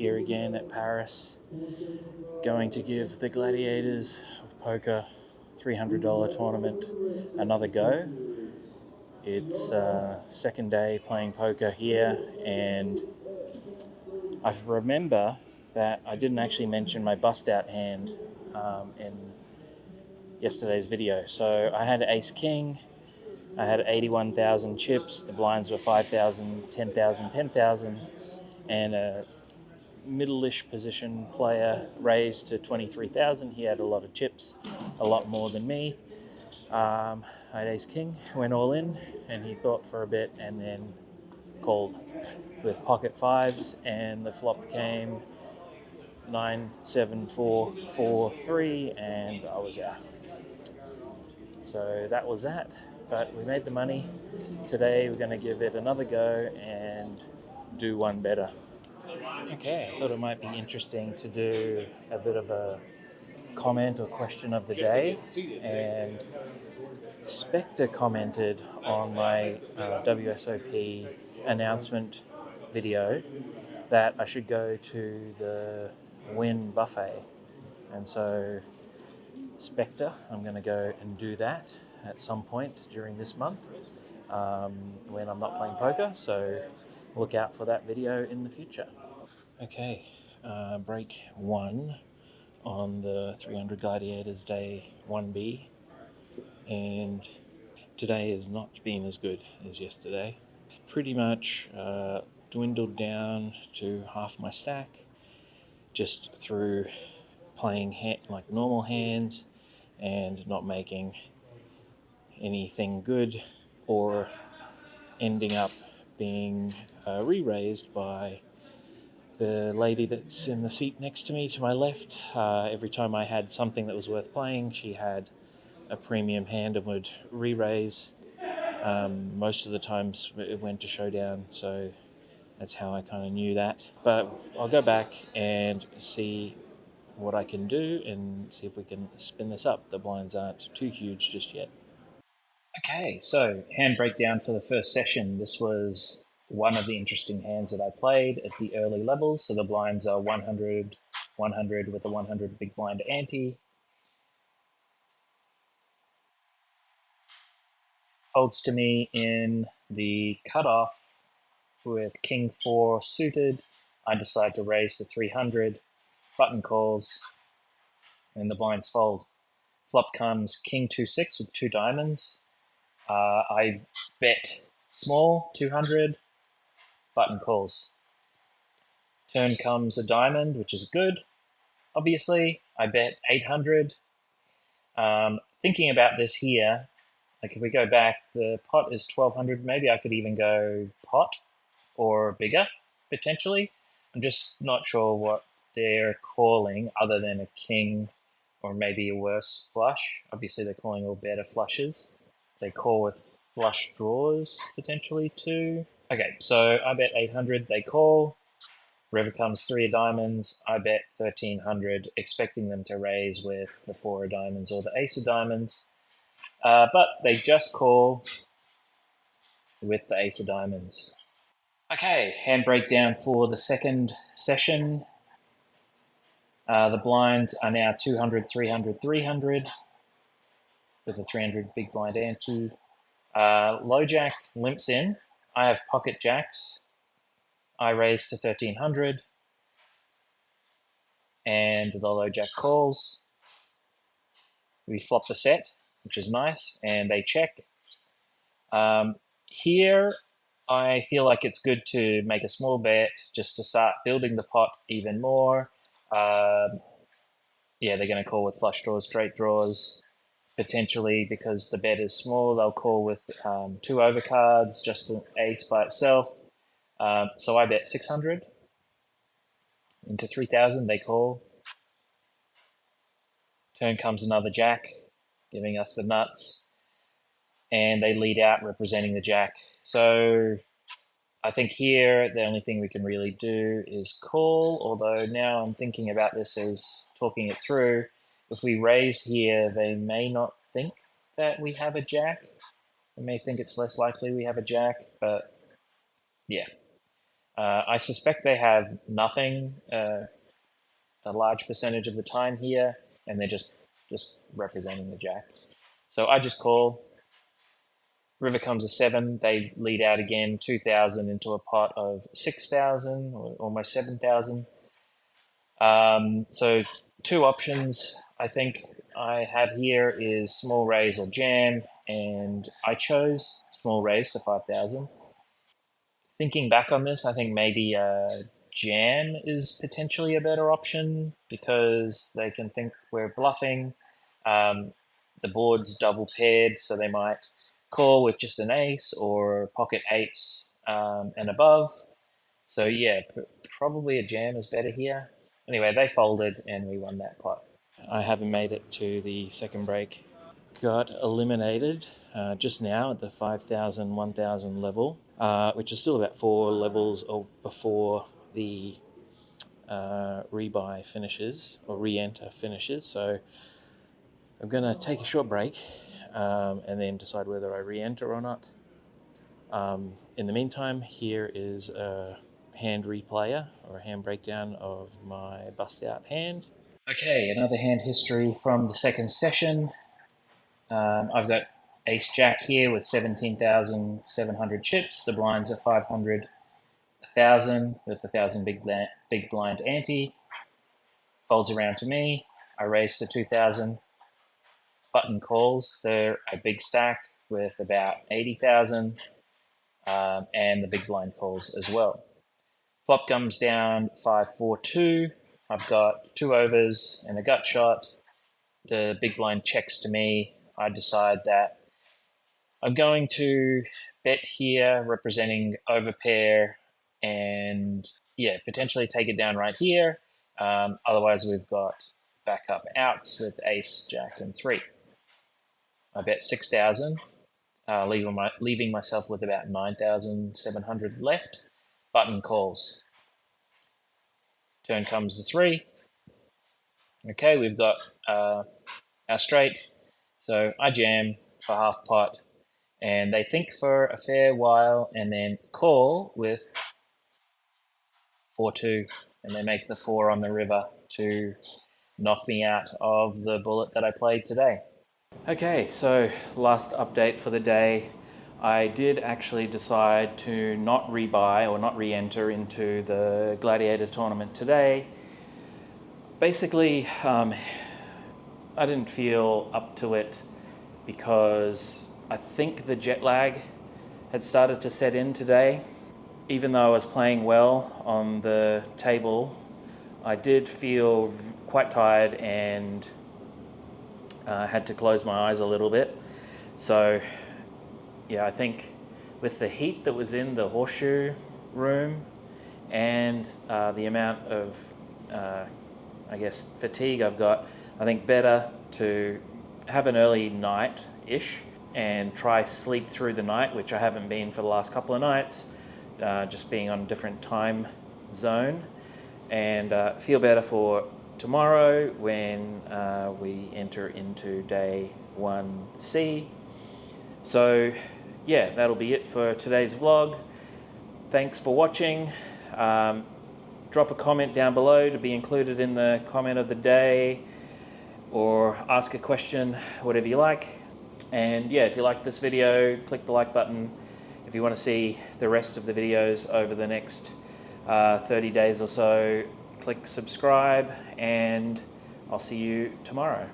here again at Paris, going to give the Gladiators of Poker $300 tournament another go. It's second day playing poker here, and I remember that I didn't actually mention my bust out hand in yesterday's video. So I had ace king, I had 81,000 chips, the blinds were 5,000, 10,000, 10,000, and a middle-ish position player raised to 23,000. He had a lot of chips, a lot more than me. I had ace king, went all in, and he thought for a bit and then called with pocket fives, and the flop came 9, 7, 4, 4, 3, and I was out. So that was that, but we made the money. Today we're going to give it another go and do one better. Okay, I thought it might be interesting to do a bit of a comment or question of the day, and Spectre commented on my WSOP announcement video that I should go to the Win buffet, and so Spectre, I'm going to go and do that at some point during this month when I'm not playing poker, so look out for that video in the future. Okay, break 1 on the 300 Gladiators Day 1B, and today has not been as good as yesterday. Pretty much dwindled down to half my stack just through playing like normal hands and not making anything good, or ending up being re-raised by the lady that's in the seat next to me to my left. Every time I had something that was worth playing, she had a premium hand and would re-raise. Most of the times it went to showdown, so that's how I kind of knew that. But I'll go back and see what I can do and see if we can spin this up. The blinds aren't too huge just yet. Okay, so hand breakdown for the first session. This was one of the interesting hands that I played at the early levels. So the blinds are 100, 100 with a 100 big blind ante. Folds to me in the cutoff with King 4 suited. I decide to raise to 300, button calls, and the blinds fold. Flop comes King 2-6 with 2 diamonds. I bet small, 200, button calls. Turn comes a diamond, which is good. Obviously, I bet 800. Thinking about this here, like if we go back, the pot is 1200. Maybe I could even go pot or bigger, potentially. I'm just not sure what they're calling other than a king or maybe a worse flush. Obviously, they're calling all better flushes. They call with flush draws, potentially, too. Okay, so I bet 800. They call. River comes 3 of diamonds. I bet 1300, expecting them to raise with the 4 of diamonds or the ace of diamonds. But they just call with the ace of diamonds. Okay, hand breakdown for the second session. The blinds are now 200, 300, 300 with a 300 big blind ante. Low jack limps in. I have pocket jacks. I raise to 1300 and the low jack calls. We flop the set, which is nice, and they check. Here, I feel like it's good to make a small bet just to start building the pot even more. Yeah, they're going to call with flush draws, straight draws, potentially because the bet is small. They'll call with 2 overcards, just an ace by itself. So I bet 600 into 3,000. They call. Turn comes another jack, giving us the nuts, and they lead out representing the jack. So I think here the only thing we can really do is call, although now I'm thinking about this as talking it through. If we raise here, they may not think that we have a jack. They may think it's less likely we have a jack, but yeah. I suspect they have nothing a large percentage of the time here, and they're just representing the jack. So I just call. River comes a 7. They lead out again 2,000 into a pot of 6,000 or almost 7,000. So two options I think I have here is small raise or jam, and I chose small raise to 5,000. Thinking back on this, I think maybe jam is potentially a better option because they can think we're bluffing. The board's double paired, so they might call with just an ace or pocket eights and above. So yeah, probably a jam is better here. Anyway, they folded and we won that pot. I haven't made it to the second break. Got eliminated just now at the 5,000, 1,000 level, which is still about 4 levels before the rebuy finishes or re-enter finishes. So I'm going to take a short break and then decide whether I re-enter or not. In the meantime, here is a hand replayer or a hand breakdown of my bust out hand. Okay, another hand history from the second session. I've got ace jack here with 17,700 chips. The blinds are 500, 1,000 with 1,000 big blind ante. Folds around to me. I raise to 2,000. Button calls. They're a big stack with about 80,000, and the big blind calls as well. Flop comes down 5-4-2. I've got 2 overs and a gut shot. The big blind checks to me. I decide that I'm going to bet here, representing overpair, and yeah, potentially take it down right here. Otherwise, we've got backup outs with ace, jack, and 3. I bet 6,000, leaving myself with about 9,700 left. Button calls. Turn comes the 3. Okay, we've got our straight. So I jam for half pot, and they think for a fair while and then call with 4-2, and they make the 4 on the river to knock me out of the bullet that I played today. Okay, so last update for the day. I did actually decide to not rebuy or not re-enter into the Gladiator tournament today. Basically, I didn't feel up to it because I think the jet lag had started to set in today. Even though I was playing well on the table, I did feel quite tired and had to close my eyes a little bit. So yeah, I think with the heat that was in the horseshoe room and the amount of fatigue I've got, I think better to have an early night-ish and try sleep through the night, which I haven't been for the last couple of nights, just being on a different time zone, and feel better for tomorrow when we enter into day 1C. So yeah, that'll be it for today's vlog. Thanks for watching. Drop a comment down below to be included in the comment of the day, or ask a question, whatever you like. And yeah, if you like this video, click the like button. If you want to see the rest of the videos over the next 30 days or so, click subscribe, and I'll see you tomorrow.